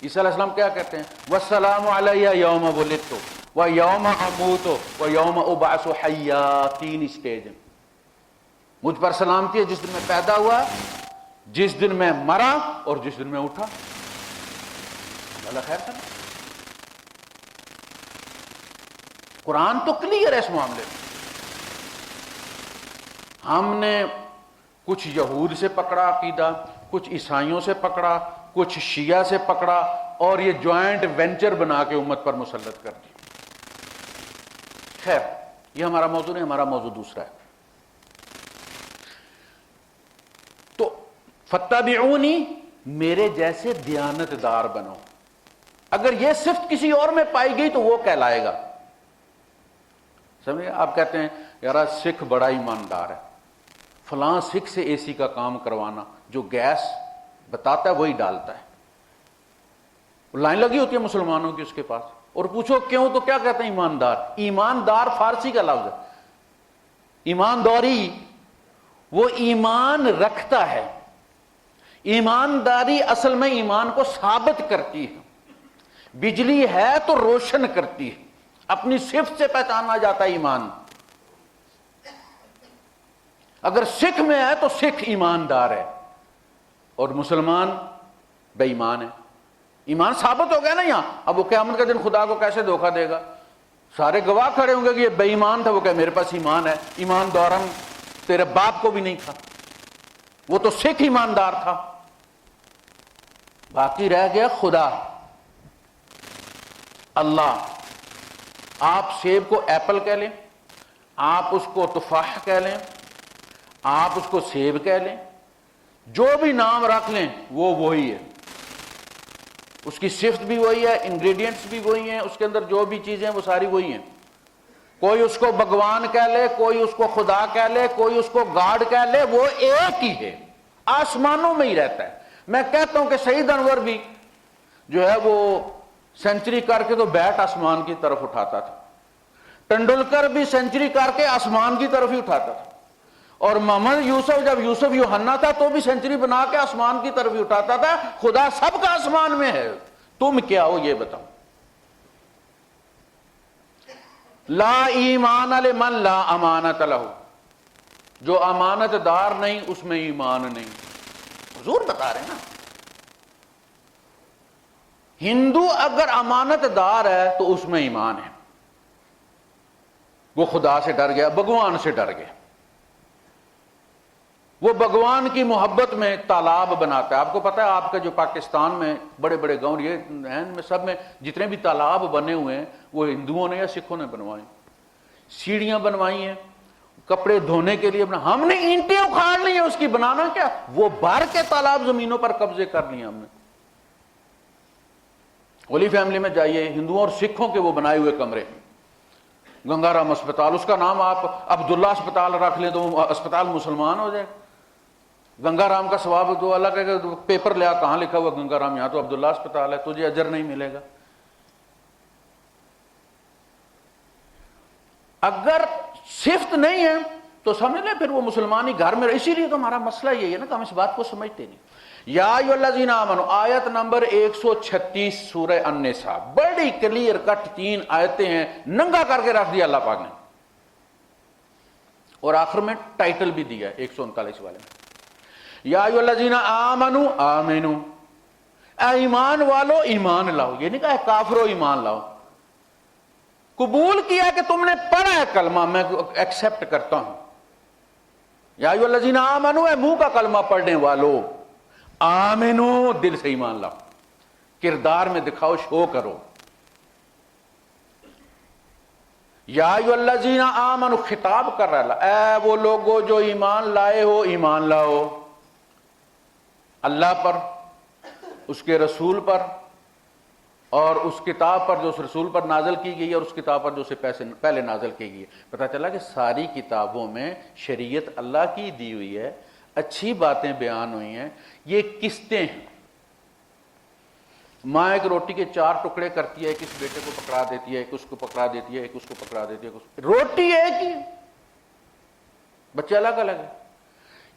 A: عیسیٰ علیہ السلام کیا کہتے ہیں والسلام علیہ یوم ولدت و یوم اموت و یوم ابعث حیا، تین سٹیج ہیں۔ مجھ پر سلامتی ہے جس دن میں پیدا ہوا، جس دن میں مرا، اور جس دن میں اٹھا۔ اللہ خیر کرے۔ قرآن تو کلیئر ہے اس معاملے میں۔ ہم نے کچھ یہود سے پکڑا عقیدہ، کچھ عیسائیوں سے پکڑا، کچھ شیعہ سے پکڑا، اور یہ جوائنٹ وینچر بنا کے امت پر مسلط کر دی۔ خیر یہ ہمارا موضوع نہیں، ہمارا موضوع دوسرا ہے۔ تو فتبعونی، میرے جیسے دیانتدار بنو۔ اگر یہ صفت کسی اور میں پائی گئی تو وہ کہلائے گا۔ سمجھے؟ آپ کہتے ہیں یار سکھ بڑا ایماندار ہے، فلاں سکھ سے اے سی کا کام کروانا، جو گیس بتاتا ہے وہی ڈالتا ہے۔ لائن لگی ہوتی ہے مسلمانوں کی اس کے پاس، اور پوچھو کیوں تو کیا کہتے ہیں ایماندار۔ ایماندار فارسی کا لفظ ہے، ایمانداری، وہ ایمان رکھتا ہے۔ ایمانداری اصل میں ایمان کو ثابت کرتی ہے، بجلی ہے تو روشن کرتی ہے، اپنی صفت سے پہچانا جاتا ہے ایمان۔ اگر سکھ میں ہے تو سکھ ایماندار ہے اور مسلمان بے ایمان ہے۔ ایمان ثابت ہو گیا نا یہاں، اب وہ قیامت کا دن خدا کو کیسے دھوکہ دے گا؟ سارے گواہ کھڑے ہوں گے کہ یہ بے ایمان تھا، وہ کہ میرے پاس ایمان ہے، ایمان دوران تیرے باپ کو بھی نہیں تھا، وہ تو سکھ ایماندار تھا۔ باقی رہ گیا خدا، اللہ۔ آپ سیب کو ایپل کہہ لیں، آپ اس کو تفاح کہہ لیں، آپ اس کو سیب کہہ لیں، جو بھی نام رکھ لیں وہ وہی ہے، اس کی صفت بھی وہی ہے، انگریڈینٹس بھی وہی ہیں، اس کے اندر جو بھی چیزیں وہ ساری وہی ہیں۔ کوئی اس کو بھگوان کہہ لے، کوئی اس کو خدا کہہ لے، کوئی اس کو گاڈ کہہ لے، وہ ایک ہی ہے، آسمانوں میں ہی رہتا ہے۔ میں کہتا ہوں کہ شہید انور بھی جو ہے وہ سینچری کر کے تو بیٹ آسمان کی طرف اٹھاتا تھا، ٹنڈولکر بھی سینچری کر کے آسمان کی طرف ہی اٹھاتا تھا، اور محمد یوسف جب یوسف یوحنا تھا تو بھی سینچری بنا کے آسمان کی طرف اٹھاتا تھا. خدا سب کا آسمان میں ہے, تم کیا ہو یہ بتاؤ. لا ایمان لمن لا امانت لہ, جو امانت دار نہیں اس میں ایمان نہیں. حضور بتا رہے ہیں نا, ہندو اگر امانت دار ہے تو اس میں ایمان ہے. وہ خدا سے ڈر گیا, بھگوان سے ڈر گیا, وہ بھگوان کی محبت میں تالاب بناتا ہے. آپ کو پتا ہے آپ کا جو پاکستان میں بڑے بڑے گاؤں یہ میں سب میں جتنے بھی تالاب بنے ہوئے ہیں وہ ہندوؤں نے یا سکھوں نے بنوائے. سیڑھیاں بنوائی ہیں کپڑے دھونے کے لیے, ہم نے اینٹیں اکھاڑ لی ہیں, اس کی بنانا کیا, وہ بھر کے تالاب زمینوں پر قبضے کر لیے ہم نے. ہولی فیملی میں جائیے, ہندوؤں اور سکھوں کے وہ بنائے ہوئے کمرے, گنگا رام اسپتال, اس کا نام آپ عبداللہ اسپتال رکھ لیں تو اسپتال مسلمان ہو جائے. گنگا رام کا ثواب تو اللہ کہے گا پیپر لیا کہاں لکھا ہوا گنگا رام, یہاں تو عبداللہ اسپتال ہے, تجھے اجر نہیں ملے گا. اگر صفت نہیں ہے تو سمجھ لیں پھر وہ مسلمان ہی گھر میں. اسی لیے تو ہمارا مسئلہ یہی ہے نا کہ ہم اس بات کو سمجھتے نہیں. یا ایھا الذین آمنوا, آیت نمبر 136 سورہ النساء, بڑی کلیئر کٹ 3 آیتیں ہیں, ننگا کر کے رکھ دیا اللہ پاک نے, اور آخر میں ٹائٹل بھی دیا 139 والے میں, یا ایھا الذین آمنوا آمنوا, اے ایمان والو ایمان لاؤ. یہ نہیں کہا کافرو ایمان لاؤ, قبول کیا کہ تم نے پڑھا ہے کلمہ, میں ایکسپٹ کرتا ہوں. یا ایھا الذین آمنوا, اے منہ کا کلمہ پڑھنے والو, آمنو دل سے ایمان لاؤ, کردار میں دکھاؤ, شو کرو. یا ایھا الذین آمنوا خطاب کر رہا ہے, اے وہ لوگو جو ایمان لائے ہو ایمان لاؤ اللہ پر, اس کے رسول پر, اور اس کتاب پر جو اس رسول پر نازل کی گئی ہے, اور اس کتاب پر جو اسے پہلے نازل کی گئی ہے. پتہ چلا کہ ساری کتابوں میں شریعت اللہ کی دی ہوئی ہے, اچھی باتیں بیان ہوئی ہیں, یہ قسطیں ہیں. ماں ایک روٹی کے 4 ٹکڑے کرتی ہے, ایک اس بیٹے کو پکڑا دیتی ہے, ایک اس کو پکڑا دیتی ہے, ایک اس کو پکڑا دیتی ہے, روٹی ایک ہی, بچے الگ الگ ہیں.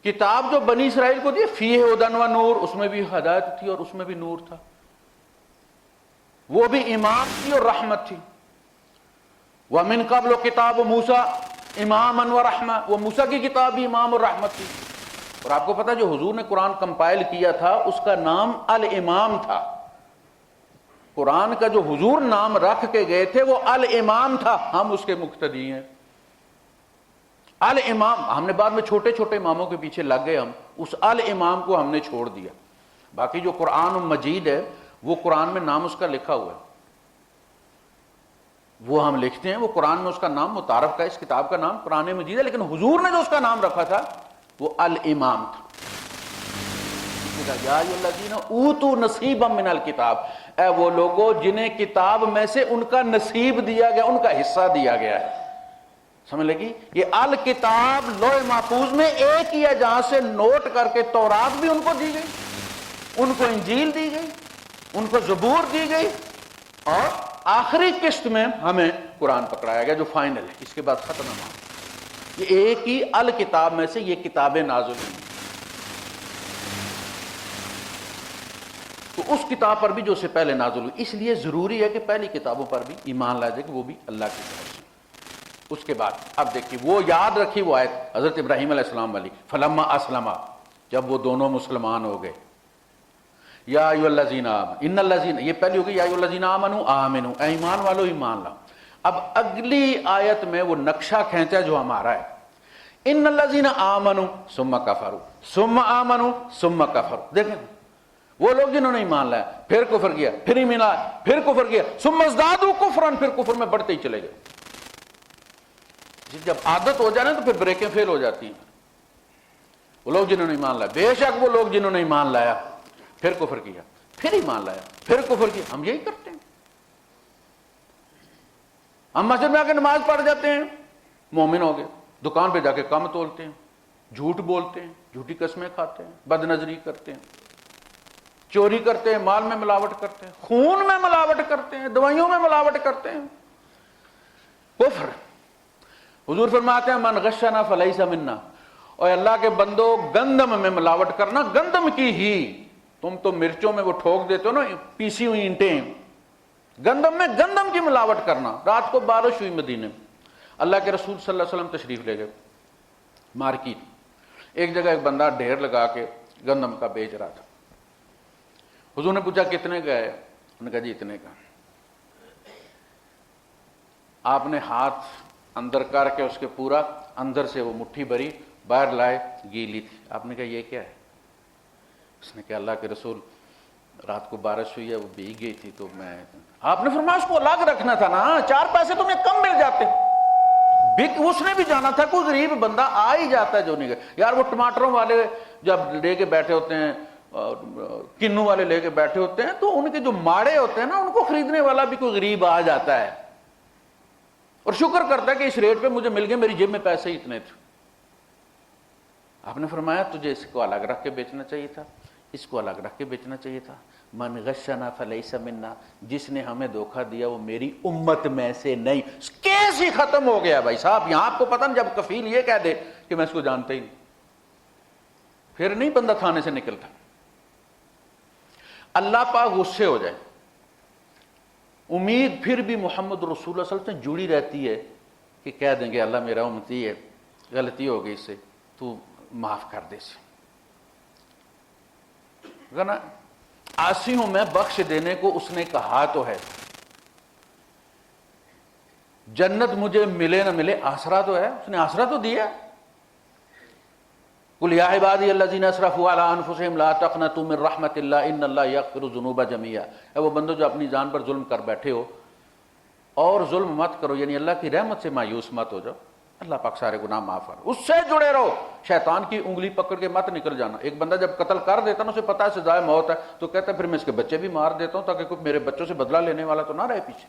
A: کتاب جو بنی اسرائیل کو دی فیہ ھدی و نور, اس میں بھی ہدایت تھی اور اس میں بھی نور تھا, وہ بھی ایمان تھی اور رحمت تھی. وَمِن قَبْلُ کتاب موسیٰ اماما و رحمہ, وہ موسیٰ کی کتاب بھی امام اور رحمت تھی. اور آپ کو پتا جو حضور نے قرآن کمپائل کیا تھا اس کا نام الامام تھا. قرآن کا جو حضور نام رکھ کے گئے تھے وہ الامام تھا, ہم اس کے مقتدی ہیں. الامام, ہم نے بعد میں چھوٹے چھوٹے اماموں کے پیچھے لگ گئے, ہم اس الامام کو ہم نے چھوڑ دیا. باقی جو قرآن مجید ہے وہ قرآن میں نام اس کا لکھا ہوا ہے, وہ ہم لکھتے ہیں, وہ قرآن میں اس کا نام متعارف کا, اس کتاب کا نام قرآن مجید ہے, لیکن حضور نے جو اس کا نام رکھا تھا وہ الامام تھا. یا ایھا الذین اوتوا نصیبا من الکتاب, اے وہ لوگوں جنہیں کتاب میں سے ان کا نصیب دیا گیا, ان کا حصہ دیا گیا ہے. سمجھ لگی, یہ الکتاب لوح محفوظ میں ایک ہی ہے جہاں سے نوٹ کر کے تورات بھی ان کو دی گئی, ان کو انجیل دی گئی, ان کو زبور دی گئی, اور آخری قسط میں ہمیں قرآن پکڑایا گیا جو فائنل ہے, اس کے بعد ختم ہے. یہ ایک ہی الکتاب میں سے یہ کتابیں نازل ہوئی, تو اس کتاب پر بھی جو اس سے پہلے نازل ہوئی. اس لیے ضروری ہے کہ پہلی کتابوں پر بھی ایمان لا جائے کہ وہ بھی اللہ کی طرف سے. اس کے بعد اب دیکھیے وہ یاد رکھی وہ آیت حضرت ابراہیم علیہ السلام والی, فلما اسلما, جب وہ دونوں مسلمان ہو گئے. یا ایھا الذین آمنوا, ان الذین, یہ پہلی ہو گئی یا ایھا الذین آمنوا آمنوا, اے ایمان والو ایمان لاؤ. اب اگلی آیت میں وہ نقشہ کھینچا جو ہمارا ہے, ان الذین آمنوا ثم کفروا ثم آمنوا ثم کفروا. دیکھیں وہ لوگ جنہوں نے ایمان لایا پھر کفر کیا, پھر ایمان لایا پھر کفر کیا, ثم ازدادوا کفرا, پھر کفر میں بڑھتے ہی چلے گئے. جب عادت ہو جائے نا تو پھر بریکیں فیل ہو جاتی ہیں. وہ لوگ جنہوں نے ایمان لایا, بے شک وہ لوگ جنہوں نے ایمان لایا پھر کفر کیا, پھر ایمان لایا پھر کفر کیا. ہم یہی کرتے ہیں, ہم مسجد میں آ کے نماز پڑھ جاتے ہیں, مومن ہو گئے, دکان پہ جا کے کم تولتے ہیں, جھوٹ بولتے ہیں, جھوٹی قسمیں کھاتے ہیں, بد نظری کرتے ہیں, چوری کرتے ہیں, مال میں ملاوٹ کرتے ہیں, خون میں ملاوٹ کرتے ہیں, دوائیوں میں ملاوٹ کرتے ہیں. کفر. حضور فرماتے ہیں من غشنا فلیس منا, اور اللہ کے بندو گندم میں ملاوٹ کرنا، گندم کی ہی، تم تو مرچوں میں وہ ٹھوک دیتے ہو نا پیسی ہوئی اینٹیں، گندم میں گندم کی ملاوٹ کرنا۔ رات کو بارش ہوئی مدینے میں، اللہ کے رسول صلی اللہ علیہ وسلم تشریف لے گئے مارکیٹ، ایک جگہ ایک بندہ ڈھیر لگا کے گندم کا بیچ رہا تھا۔ حضور نے پوچھا کتنے کا ہے؟ انہوں نے کہا جی اتنے کا۔ آپ نے ہاتھ اندر کر کے اس کے پورا اندر سے وہ مٹھی بھری باہر لائے، گیلی تھی۔ آپ نے کہا یہ کیا ہے؟ اس نے کہا اللہ کے رسول رات کو بارش ہوئی ہے وہ بھیگ گئی تھی تو میں، آپ نے فرمایا اس کو الگ رکھنا تھا نا، 4 پیسے تمہیں کم مل جاتے۔ اس نے بھی جانا تھا، کوئی غریب بندہ آ ہی جاتا ہے جو نہیں گئے یار۔ وہ ٹماٹروں والے جب لے کے بیٹھے ہوتے ہیں، کنو والے لے کے بیٹھے ہوتے ہیں، تو ان کے جو ماڑے ہوتے ہیں نا ان کو خریدنے والا بھی کوئی غریب آ جاتا ہے اور شکر کرتا ہے کہ اس ریٹ پہ مجھے مل گئے، میری جیب میں پیسے ہی اتنے تھے۔ آپ نے فرمایا تجھے اس کو الگ رکھ کے بیچنا چاہیے تھا، اس کو الگ رکھ کے بیچنا چاہیے تھا۔ من غشنا فلیس منا، جس نے ہمیں دھوکہ دیا وہ میری امت میں سے نہیں۔ کیس ہی ختم ہو گیا بھائی صاحب۔ یہاں آپ کو پتہ نہیں، جب کفیل یہ کہہ دے کہ میں اس کو جانتا ہی نہیں، پھر نہیں بندہ تھانے سے نکلتا۔ اللہ پاک غصے ہو جائے، امید پھر بھی محمد رسول اللہ صلی اللہ علیہ وسلم سے جڑی رہتی ہے کہ کہہ دیں گے اللہ میرا امتی ہے، غلطی ہو گئی اس سے، تو معاف کر دے اسے، نا آسی ہوں میں بخش دینے کو اس نے کہا تو ہے۔ جنت مجھے ملے نہ ملے آسرا تو ہے، اس نے آسرا تو دیا۔ قل یا عبادی الذین اسرفوا علی انفسہم لا تقنطوا من رحمت اللہ ان اللہ یغفر الذنوب جميعا۔ اے وہ بندو جو اپنی جان پر ظلم کر بیٹھے ہو، اور ظلم مت کرو، یعنی اللہ کی رحمت سے مایوس مت ہو جاؤ، اللہ پاک سارے گناہ معاف کر، اس سے جڑے رہو، شیطان کی انگلی پکڑ کے مت نکل جانا۔ ایک بندہ جب قتل کر دیتا نا، اسے پتا ہے سزائے موت ہے، تو کہتا ہے پھر میں اس کے بچے بھی مار دیتا ہوں تاکہ کوئی میرے بچوں سے بدلہ لینے والا تو نہ رہے پیچھے۔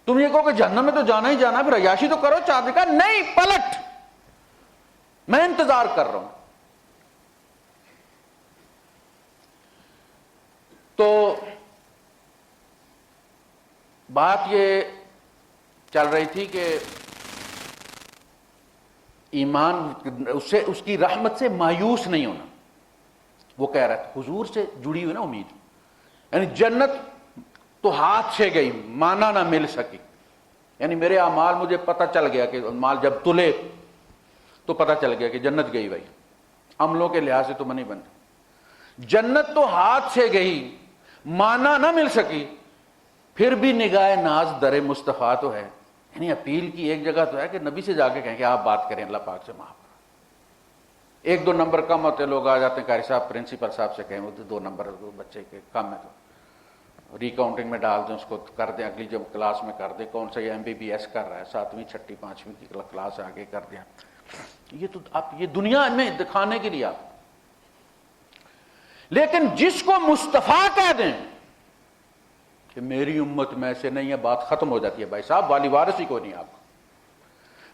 A: تم یہ کہو کہ جہنم میں تو جانا ہی جانا، پھر عیاشی تو کرو، چاندی کا نہیں، پلٹ، میں انتظار کر رہا ہوں۔ تو بات یہ چل رہی تھی کہ ایمان اس کی رحمت سے مایوس نہیں ہونا۔ وہ کہہ رہا تھا حضور سے جڑی ہوئی نا امید، یعنی جنت تو ہاتھ سے گئی، مانا نہ مل سکی، یعنی میرے اعمال مجھے پتہ چل گیا کہ مال جب تلے تو پتہ چل گیا کہ جنت گئی بھائی، عملوں کے لحاظ سے تو نہیں بنتی۔ جنت تو ہاتھ سے گئی، مانا نہ مل سکی، پھر بھی نگاہ ناز در مصطفیٰ تو ہے، یعنی اپیل کی ایک جگہ تو ہے کہ نبی سے جا کے کہیں کہ آپ بات کریں اللہ پاک سے معاف کریں۔ 1-2 نمبر کم ہوتے لوگ آ جاتے ہیں، قاری صاحب پرنسپل صاحب سے کہیں وہ 2 نمبر بچے کے کم ہے تو ریکاؤنٹنگ میں ڈال دیں، اس کو کر دیں، اگلی جب کلاس میں کر دیں، کون سا یہ MBBS کر رہا ہے 7ویں 6ٹھی 5ویں کی کلاس آگے کر دیں۔ یہ تو آپ یہ دنیا میں دکھانے کے لیے آپ، لیکن جس کو مصطفیٰ کہہ دیں کہ میری امت میں سے نہیں ہے، بات ختم ہو جاتی ہے بھائی صاحب، والی وارث ہی کوئی نہیں آپ کو۔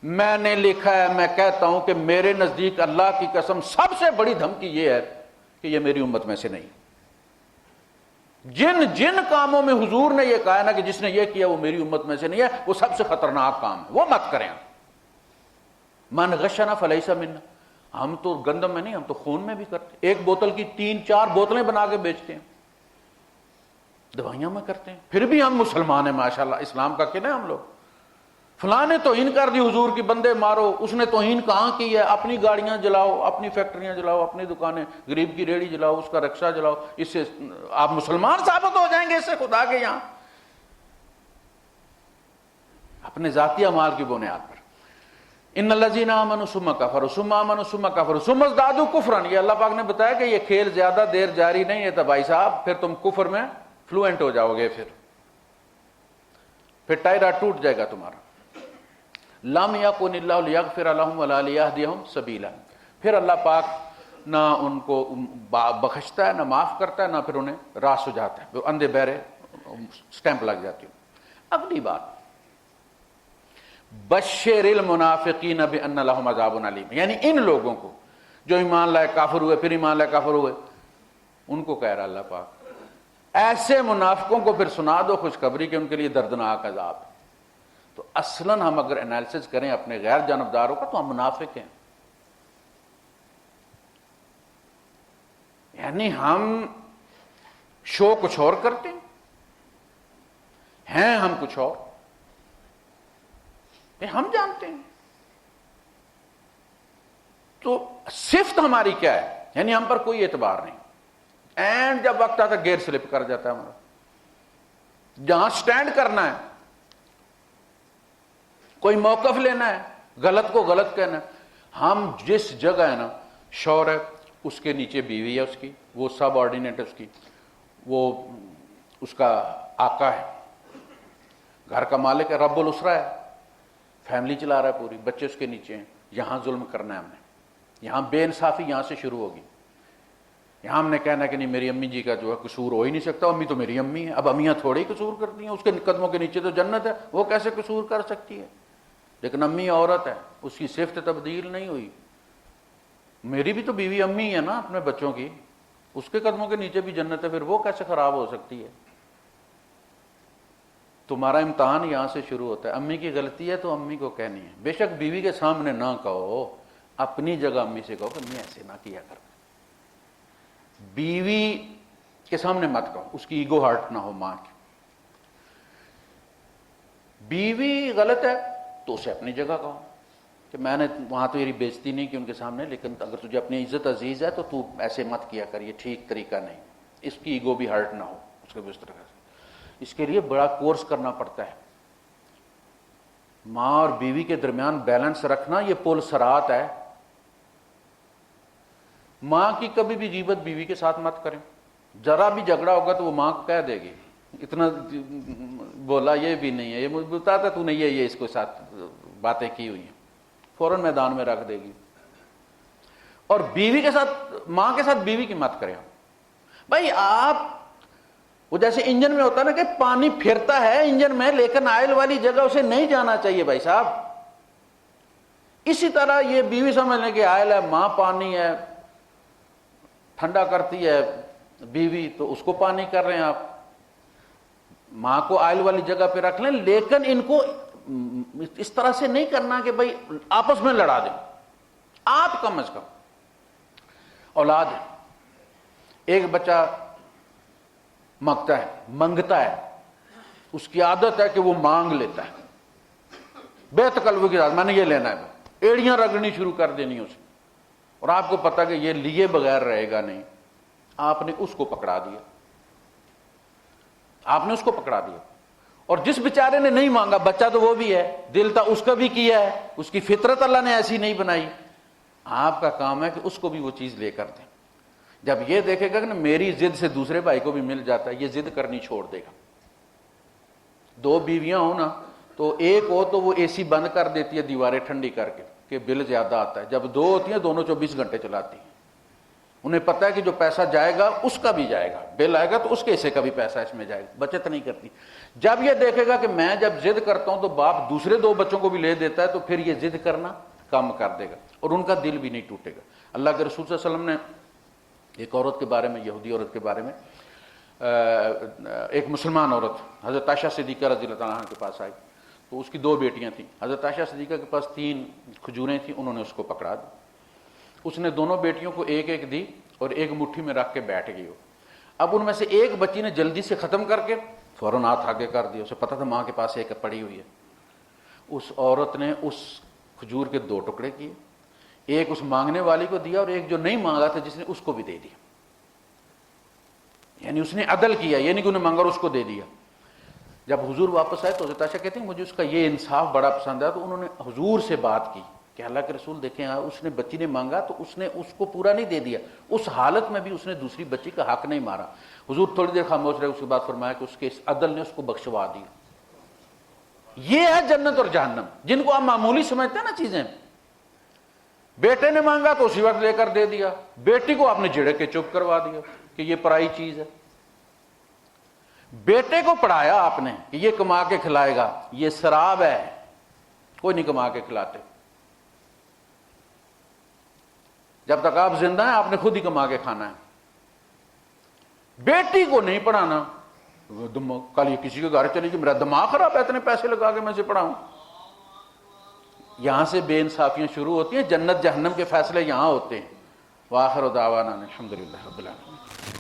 A: میں نے لکھا ہے، میں کہتا ہوں کہ میرے نزدیک اللہ کی قسم سب سے بڑی دھمکی یہ ہے کہ یہ میری امت میں سے نہیں۔ جن جن کاموں میں حضور نے یہ کہا نا کہ جس نے یہ کیا وہ میری امت میں سے نہیں ہے، وہ سب سے خطرناک کام ہے، وہ مت کریں۔ من غشنا فلیس منا، ہم تو گندم میں نہیں، ہم تو خون میں بھی کرتے، ایک بوتل کی 3-4 بوتلیں بنا کے بیچتے ہیں، دوائیاں میں کرتے ہیں، پھر بھی ہم مسلمان ہیں ماشاءاللہ، اسلام کا کہنا ہے ہم لوگ۔ فلاں نے توہین کر دی حضور کی، بندے مارو، اس نے توہین کہاں کی ہے؟ اپنی گاڑیاں جلاؤ، اپنی فیکٹریاں جلاؤ، اپنی دکانیں، غریب کی ریڑھی جلاؤ، اس کا رکشہ جلاؤ، اس سے آپ مسلمان ثابت ہو جائیں گے اس سے خدا کے یہاں، اپنے ذاتی اعمال کی بنیاد پر۔ ان الذین آمنوا ثم کفروا ثم آمنوا ثم کفروا ثم ازدادوا کفرا، یہ اللہ پاک نے بتایا کہ یہ کھیل زیادہ دیر جاری نہیں ہے بھائی صاحب، پھر تم کفر میں فلوئنٹ ہو جاؤ گے، پھر ٹائرہ ٹوٹ جائے گا تمہارا۔ لم یکن اللہ لیغفر لہم ولا لیہدیہم سبیلا، پھر اللہ پاک نہ ان کو بخشتا ہے، نہ معاف کرتا ہے، نہ پھر انہیں راہ سجاتا ہے، وہ اندھے بہرے سٹیمپ لگ جاتی ہے۔ اگلی بات، بشر المنافقین بان لہم عذاب علیم، یعنی ان لوگوں کو جو ایمان لائے کافر ہوئے، پھر ایمان لائے کافر ہوئے، ان کو کہہ رہا اللہ پاک ایسے منافقوں کو پھر سنا دو خوشخبری کہ ان کے لیے دردناک عذاب۔ تو اصلاً ہم اگر انالیسس کریں اپنے غیر جانبداروں کا تو ہم منافق ہیں، یعنی ہم شو کچھ اور کرتے ہیں ہم کچھ اور، یہ ہم جانتے ہیں. تو صفت ہماری کیا ہے؟ یعنی ہم پر کوئی اعتبار نہیں، اینڈ جب وقت آتا گیئر سلپ کر جاتا ہے ہمارا. جہاں سٹینڈ کرنا ہے، کوئی موقف لینا ہے، غلط کو غلط کہنا ہے، ہم جس جگہ ہے نا، شوہر ہے اس کے نیچے بیوی ہے اس کی، وہ سب آرڈینیٹ ہے اس کی، وہ اس کا آقا ہے، گھر کا مالک ہے، رب الاسرہ ہے، فیملی چلا رہا ہے پوری، بچے اس کے نیچے ہیں. یہاں ظلم کرنا ہے ہم نے، یہاں بے انصافی یہاں سے شروع ہوگی. یہاں ہم نے کہنا ہے کہ نہیں میری امی جی کا جو ہے قصور ہو ہی نہیں سکتا، امی تو میری امی ہے. اب امیاں تھوڑی قصور کرتی ہیں، اس کے قدموں کے نیچے تو جنت ہے، وہ کیسے قصور کر سکتی ہے؟ لیکن امی عورت ہے، اس کی صفت تبدیل نہیں ہوئی. میری بھی تو بیوی امی ہے نا اپنے بچوں کی، اس کے قدموں کے نیچے بھی جنت ہے، پھر وہ کیسے خراب ہو سکتی ہے؟ تمہارا امتحان یہاں سے شروع ہوتا ہے. امی کی غلطی ہے تو امی کو کہنی ہے، بے شک بیوی کے سامنے نہ کہو، اپنی جگہ امی سے کہو کہ امی ایسے نہ کیا کر. بیوی کے سامنے مت کہو، اس کی ایگو ہارٹ نہ ہو ماں کی. بیوی غلط ہے تو اسے اپنی جگہ کہو کہ میں نے وہاں تو میری بےزتی نہیں کی ان کے سامنے، لیکن اگر تجھے اپنی عزت عزیز ہے تو تو ایسے مت کیا کر، یہ ٹھیک طریقہ نہیں. اس کی ایگو بھی ہرٹ نہ ہو اس کے اس طرح سے. اس کے لیے بڑا کورس کرنا پڑتا ہے. ماں اور بیوی کے درمیان بیلنس رکھنا یہ پل صراط ہے. ماں کی کبھی بھی غیبت بیوی کے ساتھ مت کریں. ذرا بھی جھگڑا ہوگا تو وہ ماں کو کہہ دے گی، اتنا بولا یہ بھی نہیں ہے، یہ مجھے بتاتا تو نے یہ اس کے ساتھ باتیں کی ہوئی ہیں، فوراً میدان میں رکھ دے گی. اور بیوی کے ساتھ، ماں کے ساتھ بیوی کی مت کریں. بھائی آپ، وہ جیسے انجن میں ہوتا ہے نا کہ پانی پھرتا ہے انجن میں، لیکن آئل والی جگہ اسے نہیں جانا چاہیے بھائی صاحب. اسی طرح یہ بیوی سمجھ لیں کہ آئل ہے، ماں پانی ہے، ٹھنڈا کرتی ہے بیوی، تو اس کو پانی کر رہے ہیں آپ. ماں کو آئل والی جگہ پہ رکھ لیں، لیکن ان کو اس طرح سے نہیں کرنا کہ بھائی آپس میں لڑا دیں. آپ کم از کم اولاد ہے، ایک بچہ منگتا ہے، اس کی عادت ہے کہ وہ مانگ لیتا ہے بے تکلفی کے ساتھ، میں نے یہ لینا ہے، ایڑیاں رگڑنی شروع کر دینی اسے، اور آپ کو پتا کہ یہ لیے بغیر رہے گا نہیں. آپ نے اس کو پکڑا دیا، آپ نے اس کو پکڑا دیا. اور جس بیچارے نے نہیں مانگا، بچہ تو وہ بھی ہے، دل تھا اس کا بھی کیا ہے، اس کی فطرت اللہ نے ایسی نہیں بنائی. آپ کا کام ہے کہ اس کو بھی وہ چیز لے کر دیں. جب یہ دیکھے گا کہ میری ضد سے دوسرے بھائی کو بھی مل جاتا ہے، یہ ضد کرنی چھوڑ دے گا. دو بیویاں ہوں نا، تو ایک ہو تو وہ اے سی بند کر دیتی ہے دیواریں ٹھنڈی کر کے کہ بل زیادہ آتا ہے. جب دو ہوتی ہیں دونوں 24 گھنٹے چلاتی ہیں. انہیں پتہ ہے کہ جو پیسہ جائے گا اس کا بھی جائے گا، بل آئے گا تو اس کے حصے کا بھی پیسہ اس میں جائے گا، بچت نہیں کرتی. جب یہ دیکھے گا کہ میں جب ضد کرتا ہوں تو باپ دوسرے دو بچوں کو بھی لے دیتا ہے، تو پھر یہ ضد کرنا کم کر دے گا اور ان کا دل بھی نہیں ٹوٹے گا. اللہ کے رسول صلی اللہ علیہ وسلم نے ایک عورت کے بارے میں، یہودی عورت کے بارے میں، ایک مسلمان عورت حضرت عائشہ صدیقہ رضی اللہ عنہا کے پاس آئی، تو اس کی دو بیٹیاں تھیں. حضرت عائشہ صدیقہ کے پاس 3 کھجوریں تھیں، انہوں نے اس کو پکڑا دی. اس نے دونوں بیٹیوں کو ایک ایک دی اور ایک مٹھی میں رکھ کے بیٹھ گئی. اب ان میں سے ایک بچی نے جلدی سے ختم کر کے فوراً ہاتھ آگے کر دیا، اسے پتا تھا ماں کے پاس ایک پڑی ہوئی ہے. اس عورت نے اس کھجور کے 2 ٹکڑے کیے، ایک اس مانگنے والی کو دیا اور ایک جو نہیں مانگا تھا جس نے، اس کو بھی دے دیا. یعنی اس نے عدل کیا، یہ نہیں کہ انہیں مانگا اور اس کو دے دیا. جب حضور واپس آئے تو حضرت عائشہ کہتے ہیں مجھے اس کا یہ انصاف بڑا پسند آیا، تو انہوں نے حضور سے بات کی کہ اللہ کے رسول دیکھیں، اس نے بچی نے مانگا تو اس نے اس کو پورا نہیں دے دیا، اس حالت میں بھی اس نے دوسری بچی کا حق نہیں مارا. حضور تھوڑی دیر خاموش رہے، اس کے بعد فرمایا کہ اس کے اس عدل نے اس کو بخشوا دیا. یہ ہے جنت اور جہنم، جن کو آپ معمولی سمجھتے ہیں نا چیزیں. بیٹے نے مانگا تو اسی وقت لے کر دے دیا، بیٹی کو آپ نے جھڑک کے چپ کروا دیا کہ یہ پرائی چیز ہے. بیٹے کو پڑھایا آپ نے کہ یہ کما کے کھلائے گا، یہ شراب ہے، کوئی نہیں کما کے کھلاتے. جب تک آپ زندہ ہیں آپ نے خود ہی کما کے کھانا ہے. بیٹی کو نہیں پڑھانا، کل یہ کسی کے گھر چلی گئی، میرا دماغ خراب ہے، اتنے پیسے لگا کے میں سے پڑھاؤں. یہاں سے بے انصافیاں شروع ہوتی ہیں. جنت جہنم کے فیصلے یہاں ہوتے ہیں. وآخر دعوانا الحمدللہ رب العالمین.